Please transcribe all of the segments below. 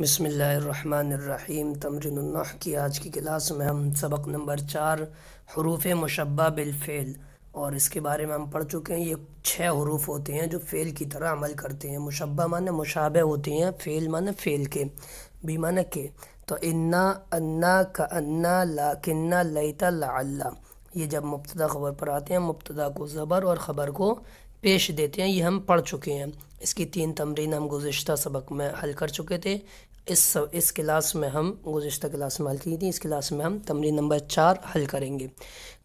بسم اللہ الرحمن الرحیم۔ تمرین النحو کی آج کی کلاس میں ہم سبق نمبر 4 حروف مشبہ بالفعل اور اس کے بارے میں ہم پڑھ چکے ہیں۔ یہ 6 حروف ہوتے ہیں جو فعل کی طرح عمل کرتے ہیں۔ مشبہ معنی مشابہ ہوتے ہیں، فعل معنی فعل کے، بھی معنی کے۔ تو انا، انا، کانا، لاکنا، لیتا، لعل، یہ جب مبتدا خبر پر آتے ہیں مبتدا کو زبر اور خبر کو پیش دیتے ہیں، یہ ہم پڑھ چکے ہیں۔ اس کی 3 تمرین ہم گزشتہ سبق میں حل کر چکے تھے۔ اس کلاس میں ہم گزشتہ کلاس میں حل کی تھی، اس کلاس میں ہم تمرین نمبر 4 حل کریں گے۔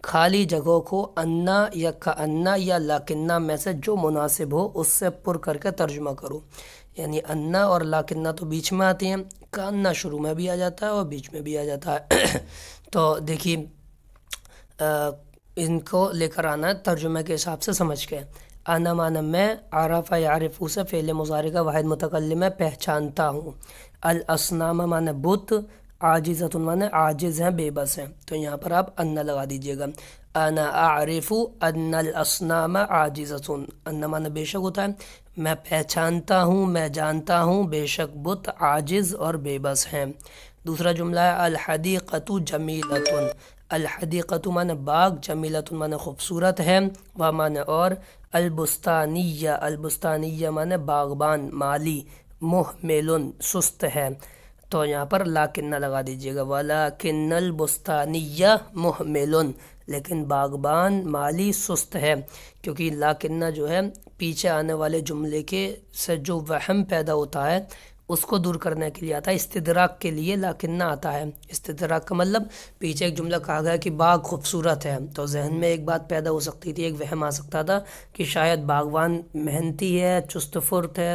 خالی جگہوں کو انا یا کانا یا لاکنہ میں سے جو مناسب ہو اس سے پر کر کے ترجمہ کرو۔ یعنی انا اور لاکنہ تو بیچ میں آتے ہیں، کانا شروع میں بھی آ جاتا ہے اور بیچ میں بھی آ جاتا ہے۔ تو دیکھیے ان کو لے کر آنا ہے ترجمہ کے حساب سے سمجھ کے۔ انا معنی میں، عرف یعرفو سے فعل مضارع کا واحد متکلم ہے، پہچانتا ہوں۔ الاصنام معنی بت، عاجزۃ معنی عاجز ہیں، بے بس ہیں، تو یہاں پر آپ انا لگا دیجیے گا۔ انا اعرف ان الاصنام عاجزۃ، انا معنی بے شک ہوتا ہے، میں پہچانتا ہوں، میں جانتا ہوں بے شک بت عاجز اور بے بس ہیں۔ دوسرا جملہ ہے الحدیقۃ جمیلۃ، الحدیقۃ معنی باغ، جمیلۃ معنی خوبصورت ہے، و معنی اور، البستانیہ، البستانیہ معنی باغبان، مالی، محمل سست ہے، تو یہاں پر لاکنہ لگا دیجیے گا۔ ولیکن البستانیہ محمل، لیکن باغبان مالی سست ہے، کیونکہ لاکنہ جو ہے پیچھے آنے والے جملے کے سے جو وہم پیدا ہوتا ہے اس کو دور کرنے کے لیے آتا ہے، استدراک کے لیے لاکنہ آتا ہے۔ استدراک کا مطلب پیچھے ایک جملہ کہا گیا کہ باغ خوبصورت ہے، تو ذہن میں ایک بات پیدا ہو سکتی تھی، ایک وہم آ سکتا تھا کہ شاید باغبان محنتی ہے، چست فرت ہے،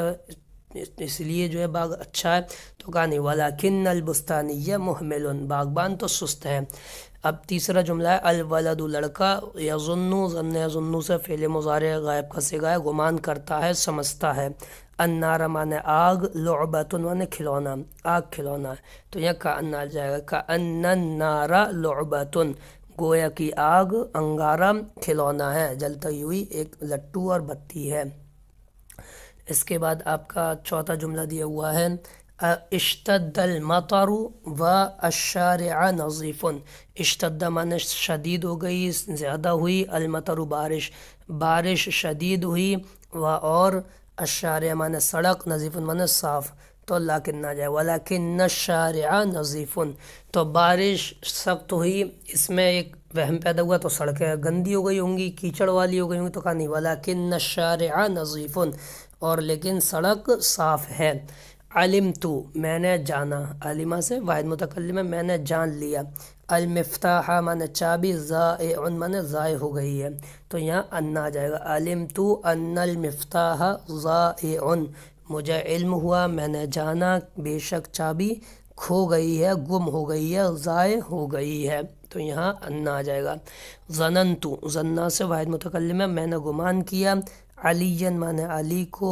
اس لیے جو ہے باغ اچھا ہے، تو کہا نہیں، ولیکن البستانیہ محمل، باغبان تو سست ہے۔ اب تیسرا جملہ ہے الولد لڑکا، یظن، ظن یظن سے فعل مضارع غائب کا صیغہ ہے، گمان کرتا ہے، سمجھتا ہے۔ النار معنی آگ، لعبۃ معنی کھلونا، آگ کھلونا ہے، تو یہاں کأن آ جائے گا، کأن النار لعبۃ، گویا کی آگ، انگارہ، کھلونا ہے، جلتی ہوئی ایک لٹو اور بتی ہے۔ اس کے بعد آپ کا چوتھا جملہ دیا ہوا ہے اشتد المطر والشارع نظیف، اشتد معنی شدید ہو گئی، زیادہ ہوئی، المطر بارش، بارش شدید ہوئی، و اور، الشارع معنی سڑک، نظیف معنی صاف، تو لیکن نہ جائے، ولیکن الشارع نظیف، تو بارش سخت ہوئی، اس میں ایک وہم پیدا ہوا تو سڑکیں گندی ہو گئی ہوں گی، کیچڑ والی ہو گئی ہوں گی، تو کہا نہیں، ولیکن الشارع نظیف، اور لیکن سڑک صاف ہے۔ علمت میں نے جانا، علمہ سے واحد متکلم ہے، میں نے جان لیا۔ المفتاح معنی چابی، ضائع معنی ضائع ہو گئی ہے، تو یہاں ان آ جائے گا، علمت ان المفتاح ضائع، مجھے علم ہوا، میں نے جانا بے شک چابی کھو گئی ہے، گم ہو گئی ہے، ضائع ہو گئی ہے، تو یہاں ان آ جائے گا۔ ظننت، ظنہ سے واحد متکلم ہے، میں نے گمان کیا۔ علی معنی علی کو،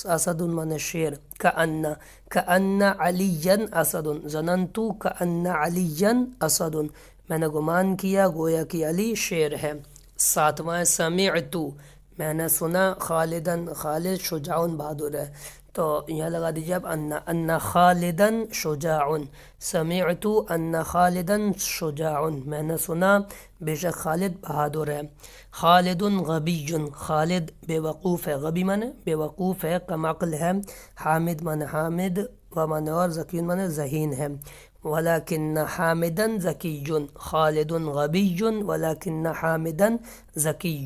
اسد معنی شیر، کأن علی اسد، ظننت کأن علی اسد، میں نے گمان کیا گویا کہ علی شیر ہے۔ ساتواں سمعت، میں نے سنا، خالدن خالد شجاع بہادر ہے، تو یہاں لگا دیجیے اب ان خالدن شجاع، سمعت ان خالدن شجاع، میں نے سنا بے شک خالد بہادر ہے۔ خالد غبی، خالد بے وقوف ہے، غبی معنی بے وقوف ہے، کم عقل ہے۔ حامد معنی حامد، و معنی اور، ذکی معنی ذہین ہے۔ ولیکن حامدا ذکی، خالد غبی ولیکن حامدا ذکی،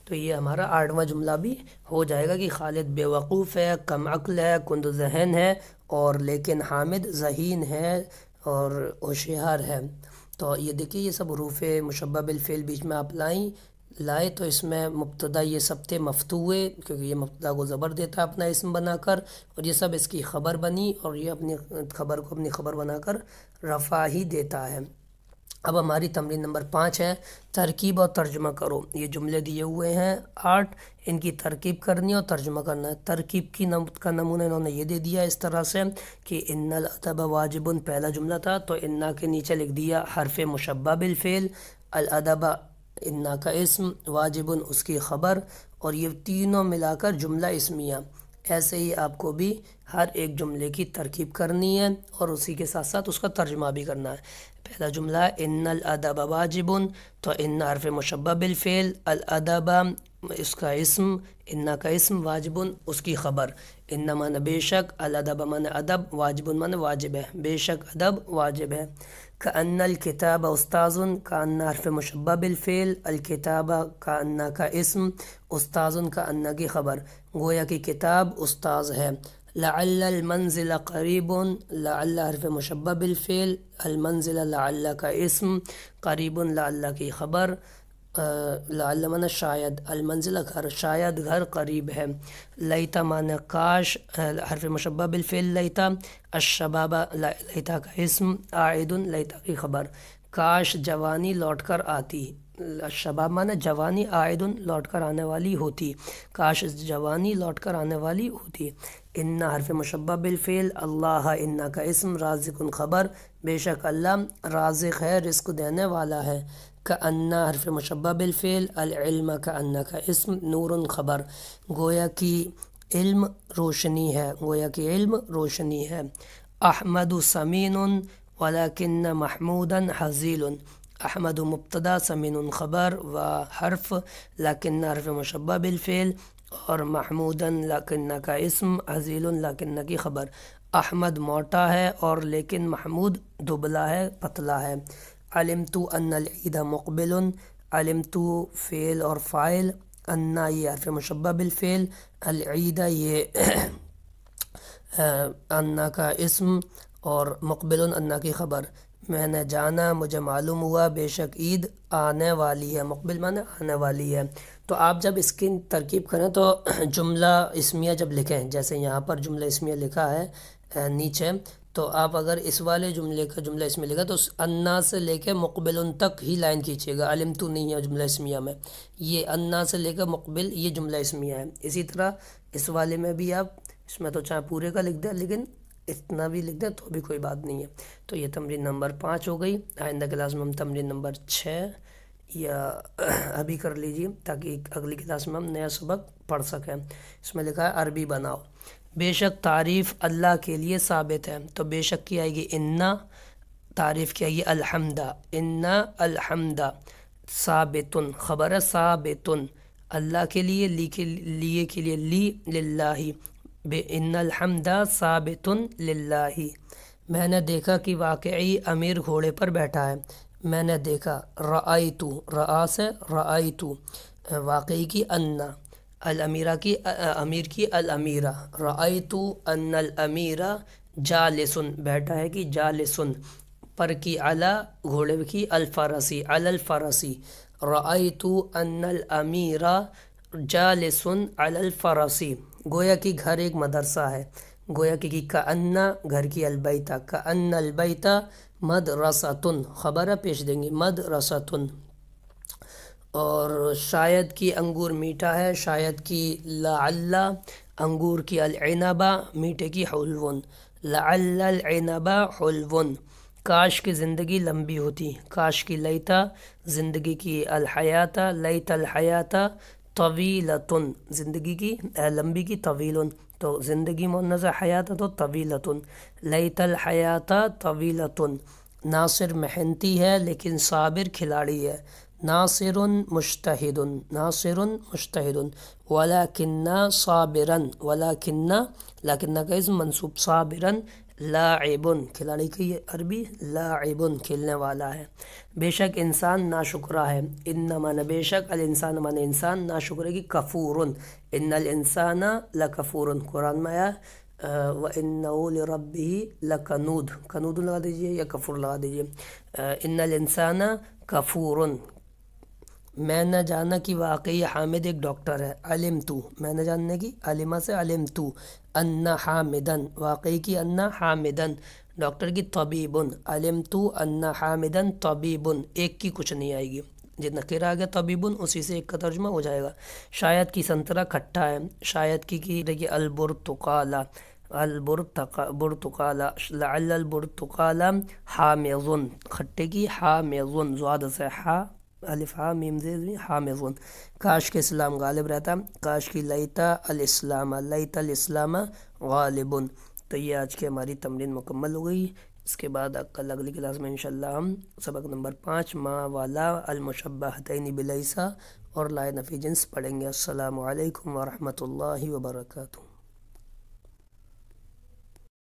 تو یہ ہمارا 8واں جملہ بھی ہو جائے گا کہ خالد بے وقوف ہے، کم عقل ہے، کند ذہن ہے، اور لیکن حامد ذہین ہے اور ہوشیار ہے۔ تو یہ دیکھیے یہ سب حروف مشبہ بالفعل بیچ میں آپ لائے، تو اس میں مبتدا یہ سب تھے مفتوح، کیونکہ یہ مبتدا کو زبر دیتا ہے اپنا اسم بنا کر، اور یہ سب اس کی خبر بنی، اور یہ اپنی خبر کو اپنی خبر بنا کر رفع ہی دیتا ہے۔ اب ہماری تمرین نمبر 5 ہے ترکیب اور ترجمہ کرو۔ یہ جملے دیے ہوئے ہیں 8، ان کی ترکیب کرنی اور ترجمہ کرنا ہے۔ ترکیب کا نمونہ انہوں نے یہ دے دیا اس طرح سے کہ ان الادب واجب، پہلا جملہ تھا تو انا کے نیچے لکھ دیا حرف مشبہ بالفعل، الادب انا کا اسم، واجب اس کی خبر، اور یہ تینوں ملا کر جملہ اسمیہ۔ ایسے ہی آپ کو بھی ہر ایک جملے کی ترکیب کرنی ہے اور اسی کے ساتھ ساتھ اس کا ترجمہ بھی کرنا ہے۔ پہلا جملہ ہے ان الادب واجب، تو ان حرف مشبہ بالفعل، الادب اس کا اسم، ان کا اسم، واجب اس کی خبر، ان معنی بے شک، الادب معنی ادب، واجب معنی واجب ہے، بے شک ادب واجب ہے۔ کأن الکتاب استاذ، کأن حرف مشبہ بالفعل، الکتاب کأن کا اسم، استاذ کأن کی خبر، گویا کی کتاب استاذ ہے۔ لعل المنزل قریب، لعل حرف مشبہ بالفعل، المنزل لعل کا اسم، قریب لعل کی خبر، لعل معنی شاید، المنزل گھر، شاید گھر قریب ہے۔ لیتا معنی کاش، حرف مشبہ بالفعل لیتا، الشباب لیتا کا اسم، عائد لیتا کی خبر، کاش جوانی لوٹ کر آتی، شباب معنی جوانی، عائد لوٹ کر آنے والی ہوتی، کاش جوانی لوٹ کر آنے والی ہوتی۔ ان حرف مشبہ بالفعل، اللہ ان کا اسم، رازق خبر، بے شک اللہ رازق ہے، رزق دینے والا ہے۔ کأن حرف مشبہ بالفعل، العلم کأن کا اسم، نور خبر، گویا کی علم روشنی ہے، گویا کی علم روشنی ہے۔ احمد سمین ولکن محمودا حزیل، احمد مبتدا، سمین خبر و حرف، لیکن حرف مشبہ بالفعل، اور محمودا لیکن کا اسم، حزیل لیکن کی خبر۔ احمد موٹا ہے اور لیکن محمود دبلا ہے، پتلا ہے۔ علمت ان العید مقبل، علمت فعل اور فاعل، ان یہ حرف مشبہ بالفعل، العید یہ ان کا اسم، اور مقبل ان کی خبر، میں نے جانا، مجھے معلوم ہوا، بے شک عید آنے والی ہے، مقبل معنی آنے والی ہے۔ تو آپ جب اس کی ترکیب کریں تو جملہ اسمیہ جب لکھیں، جیسے یہاں پر جملہ اسمیہ لکھا ہے نیچے، تو آپ اگر اس والے جملے کا جملہ اسمیہ لکھا تو انا سے لے کے مقبل تک ہی لائن کھینچیے گا، علمت نہیں ہے جملہ اسمیہ میں، یہ انا سے لے کے مقبل یہ جملہ اسمیہ ہے۔ اسی طرح اس والے میں بھی آپ اس میں تو چاہے پورے کا لکھ دیں، لیکن اتنا بھی لکھ دیں تو بھی کوئی بات نہیں ہے۔ تو یہ تمرین نمبر 5 ہو گئی۔ آئندہ کلاس میں ہم تمرین نمبر 6 یا ابھی کر لیجیے تاکہ اگلی کلاس میں ہم نیا سبق پڑھ سکیں۔ اس میں لکھا ہے عربی بناؤ۔ بے شک تعریف اللہ کے لیے ثابت ہے، تو بے شک کی آئے گی انا، تعریف کی آئے گی الحمدہ، انا الحمدہ، ثابتن خبر ہے، ثابتن اللہ کے لیے، لی کے لیے لی، للہ، بے ان الحمدہ ثابتن للہ۔ میں نے دیکھا کہ واقعی امیر گھوڑے پر بیٹھا ہے، میں نے دیکھا، رأیتو، رآ سے رأیتو، واقعی کی انا، الامیرہ کی امیر کی الامیرہ، رأیتو ان الامیرہ جالسن بیٹھا ہے کہ جالسن، پر کی علی گھوڑے کی الفرسی، علی الفرسی، رأیتو ان الامیرہ جالسن علی الفرسی، گویا کہ گھر ایک مدرسہ ہے، گویا کہ کأن گھر کی، البیتہ کأن البیتہ مدرستن خبر پیش دیں گے، مدرستن، اور شاید کی انگور میٹھا ہے، شاید کی لعل انگور کی، العنبہ میٹھے کی، حلون، لعل العنبہ حلون، کاش کی زندگی لمبی ہوتی، کاش کی لیتا زندگی کی، الحیات لیت الحیات طویلتن زندگی کی لمبی کی، طویلن تو زندگی مؤنث ہے، حیات تو طویلتن، لیت الحیات طویلتن، ناصر محنتی ہے لیکن صابر کھلاڑی ہے، ناصر مجتہد، ناصر مجتہد، ولکن صابرا، ولکن لیکن کا اسم منصوب، صابرا لاعب کھلاڑی کی عربی، لاعب کھیلنے والا ہے۔ بے شک انسان ناشکرہ ہے، ان معنی بے شک، الانسان معنی انسان، ناشکرہ کی کفور، ان الانسان لکفور، قرآن میں آیا وَإِنَّهُ لِرَبِّهِ لَكَنُودٌ، کنود لگا دیجئے یا کفور لگا دیجئے، ان الانسان کفور، میں نہ جانا کہ واقعی حامد ایک ڈاکٹر ہے، علمتو میں نہ جاننے کی، علمہ سے علمتو، ان حامدن واقعی کی، ان حامدن ڈاکٹر کی، طبیب علمتو ان حامدن طبیب، ایک کی کچھ نہیں آئے گی، جتنا قرآ گیا طبیب اسی سے ایک کا ترجمہ ہو جائے گا۔ شاید کی سنترا کھٹا ہے، شاید کی دیکھیے البرتقالہ، البرتقالہ، لعل البرتقالہ حامض، کھٹے کی حامض، زواد سے الف ہا میم زیر حامضون، کاش کے اسلام غالب رہتا، کاش کی لیتا الاسلام، لیتا الاسلام غالبن۔ تو یہ آج کی ہماری تمرین مکمل ہو گئی۔ اس کے بعد کل اگلی کلاس میں انشاءاللہ ہم سبق نمبر 5 ما والا المشبہتین بلیسا اور لائے نفی جنس پڑھیں گے۔ السلام علیکم ورحمۃ اللہ وبرکاتہ۔